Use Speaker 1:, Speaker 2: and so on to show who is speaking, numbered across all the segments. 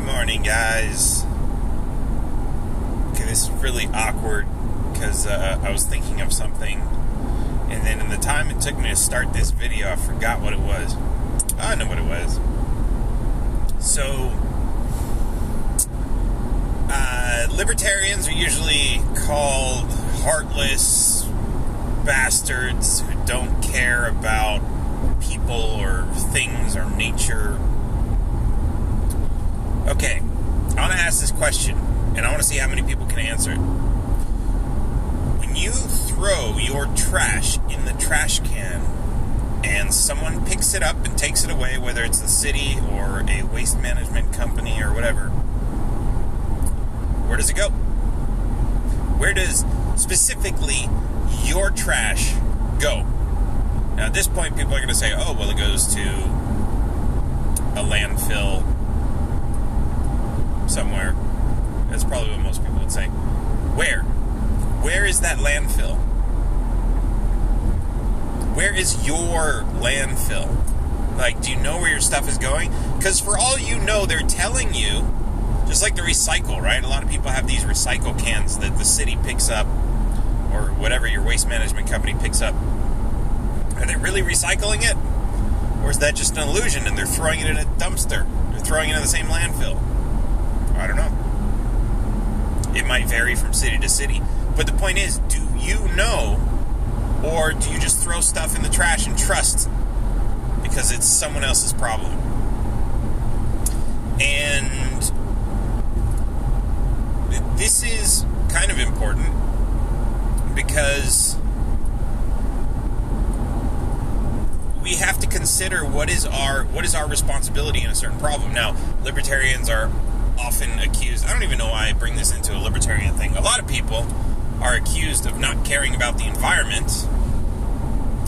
Speaker 1: Good morning, guys. Okay, this is really awkward because I was thinking of something, and then in the time it took me to start this video, I forgot what it was. I know what it was. So, libertarians are usually called heartless bastards who don't care about people or things or nature. Okay, I want to ask this question, and I want to see how many people can answer it. When you throw your trash in the trash can, and someone picks it up and takes it away, whether it's the city or a waste management company or whatever, where does it go? Where does, specifically, your trash go? Now, at this point, people are going to say, oh, well, it goes to a landfill somewhere. That's probably what most people would say. Where? Where is that landfill? Where is your landfill? Like, do you know where your stuff is going? Because for all you know, they're telling you, just like the recycle, right? A lot of people have these recycle cans that the city picks up, or whatever your waste management company picks up. Are they really recycling it? Or is that just an illusion and they're throwing it in a dumpster? They're throwing it in the same landfill? I don't know. It might vary from city to city. But the point is, do you know, or do you just throw stuff in the trash and trust because it's someone else's problem? And this is kind of important because we have to consider what is our responsibility in a certain problem. Now, libertarians are often accused, I don't even know why I bring this into a libertarian thing. A lot of people are accused of not caring about the environment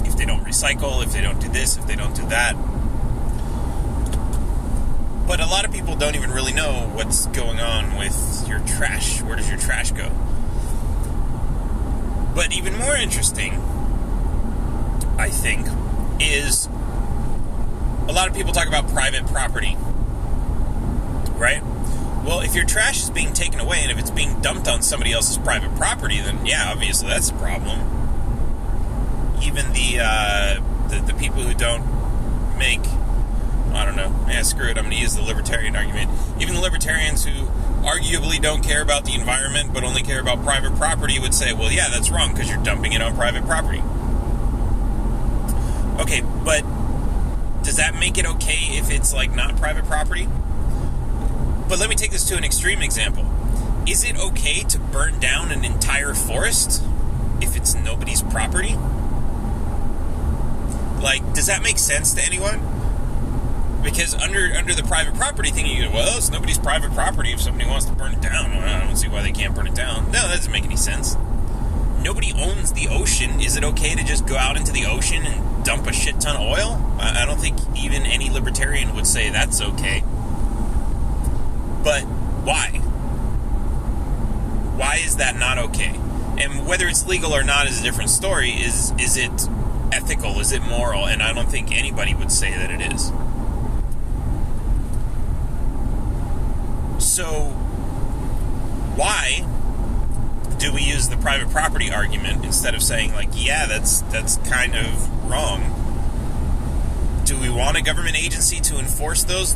Speaker 1: if they don't recycle, if they don't do this, if they don't do that. But a lot of people don't even really know what's going on with your trash. Where does your trash go? But even more interesting, I think, is a lot of people talk about private property, right? Well, if your trash is being taken away and if it's being dumped on somebody else's private property, then yeah, obviously that's a problem. Even the people who don't make, I don't know, screw it, I'm going to use the libertarian argument. Even the libertarians who arguably don't care about the environment but only care about private property would say, well, yeah, that's wrong because you're dumping it on private property. Okay, but does that make it okay if it's like not private property? But let me take this to an extreme example. Is it okay to burn down an entire forest if it's nobody's property? Like, does that make sense to anyone? Because under the private property thing, you go, well, it's nobody's private property. If somebody wants to burn it down, well, I don't see why they can't burn it down. No, that doesn't make any sense. Nobody owns the ocean. Is it okay to just go out into the ocean and dump a shit ton of oil? I don't think even any libertarian would say that's okay. But why? Why is that not okay? And whether it's legal or not is a different story. Is it ethical? Is it moral? And I don't think anybody would say that it is. So, why do we use the private property argument instead of saying, like, yeah, that's kind of wrong? Do we want a government agency to enforce those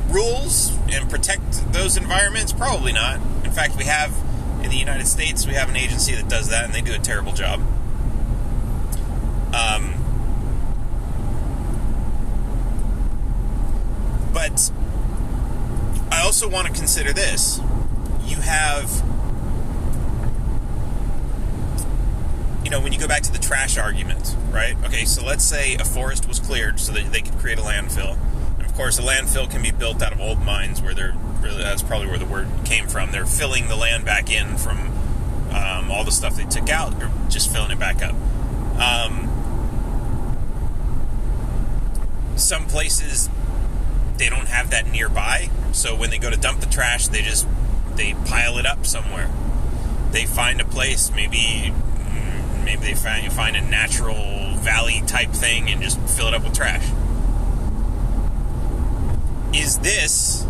Speaker 1: rules and protect those environments? Probably not. In fact, we have, in the United States, we have an agency that does that, and they do a terrible job. But I also want to consider this. You have, when you go back to the trash argument, right? Okay, so let's say a forest was cleared so that they could create a landfill. And of course, a landfill can be built out of old mines where that's probably where the word came from. They're filling the land back in from all the stuff they took out. They're just filling it back up. Some places, they don't have that nearby. So when they go to dump the trash, they pile it up somewhere. They find a place, maybe they find a natural valley type thing and just fill it up with trash. Is this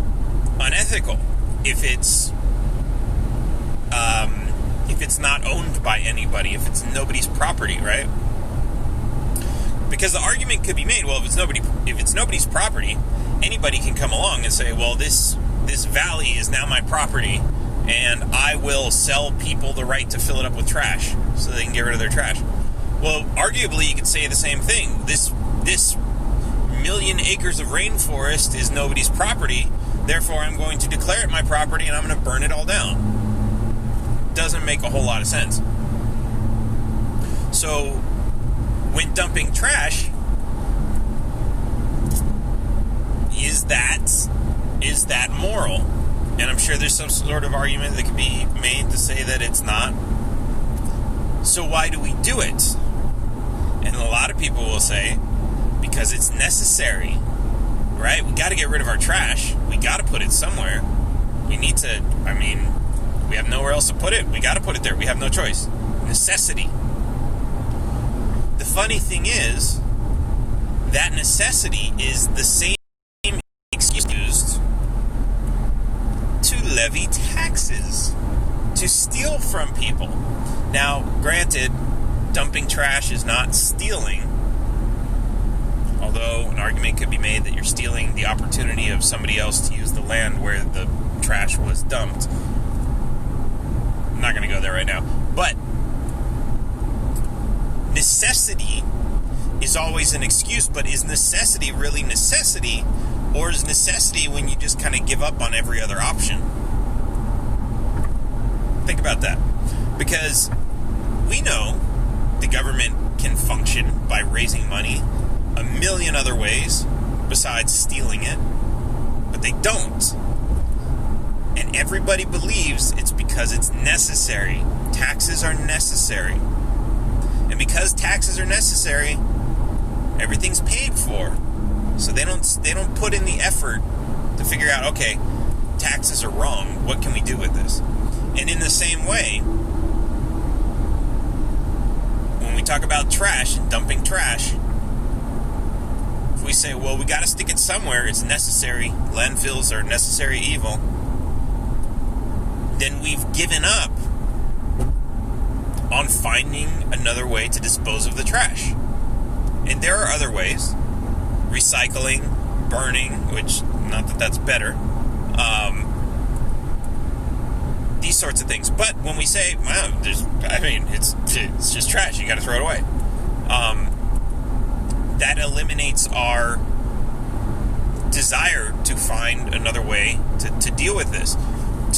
Speaker 1: unethical if it's not owned by anybody, if it's nobody's property, right? Because the argument could be made, well, if it's nobody's property, anybody can come along and say, well, this valley is now my property, and I will sell people the right to fill it up with trash so they can get rid of their trash. Well, arguably, you could say the same thing. This million acres of rainforest is nobody's property, therefore I'm going to declare it my property and I'm going to burn it all down. Doesn't make a whole lot of sense. So, when dumping trash, is that moral? And I'm sure there's some sort of argument that could be made to say that it's not. So why do we do it? And a lot of people will say, because it's necessary, right? We got to get rid of our trash. We got to put it somewhere. We need to, we have nowhere else to put it. We got to put it there. We have no choice. Necessity. The funny thing is, that necessity is the same excuse used to levy taxes, to steal from people. Now, granted, dumping trash is not stealing, although an argument could be made that you're stealing the opportunity of somebody else to use the land where the trash was dumped. I'm not going to go there right now. But necessity is always an excuse, but is necessity really necessity? Or is necessity when you just kind of give up on every other option? Think about that. Because we know the government can function by raising money a million other ways besides stealing it, but they don't. And everybody believes it's because it's necessary. Taxes are necessary. And because taxes are necessary, everything's paid for. So they don't put in the effort to figure out, okay, taxes are wrong. What can we do with this? And in the same way, when we talk about trash and dumping trash, if we say, well, we got to stick it somewhere, it's necessary, landfills are a necessary evil, then we've given up on finding another way to dispose of the trash. And there are other ways. Recycling, burning, which, not that that's better. These sorts of things. But when we say, well, it's just trash, you got to throw it away. That eliminates our desire to find another way to deal with this.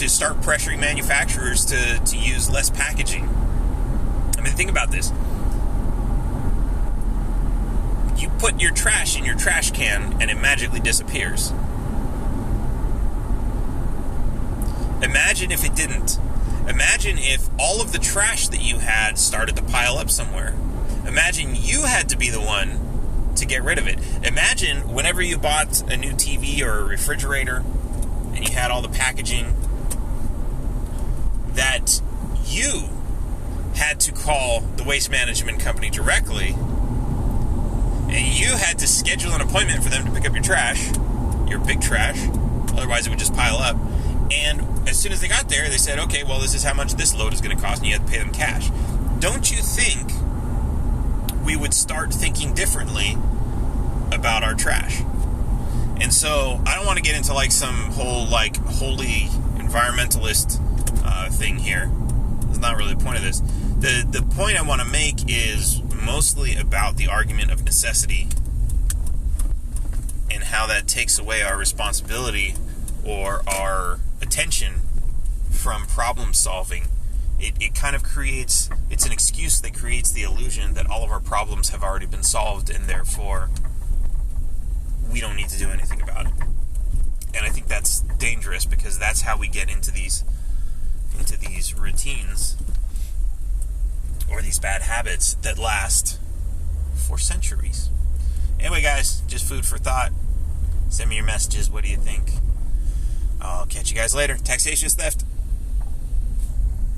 Speaker 1: To start pressuring manufacturers to use less packaging. Think about this. You put your trash in your trash can and it magically disappears. Imagine if it didn't. Imagine if all of the trash that you had started to pile up somewhere. Imagine you had to be the one to get rid of it. Imagine whenever you bought a new TV or a refrigerator and you had all the packaging, that you had to call the waste management company directly, and you had to schedule an appointment for them to pick up your trash, your big trash, otherwise it would just pile up. And as soon as they got there, they said, okay, well, this is how much this load is going to cost, and you have to pay them cash. Don't you think we would start thinking differently about our trash? And so, I don't want to get into some whole holy environmentalist thing here. That's not really the point of this. The point I want to make is mostly about the argument of necessity and how that takes away our responsibility or our attention from problem solving. It kind of creates, it's an excuse that creates the illusion that all of our problems have already been solved and therefore we don't need to do anything about it. And I think that's dangerous because that's how we get into these routines or these bad habits that last for centuries. Anyway, guys, just food for thought. Send me your messages. What do you think? I'll catch you guys later. Taxation is theft.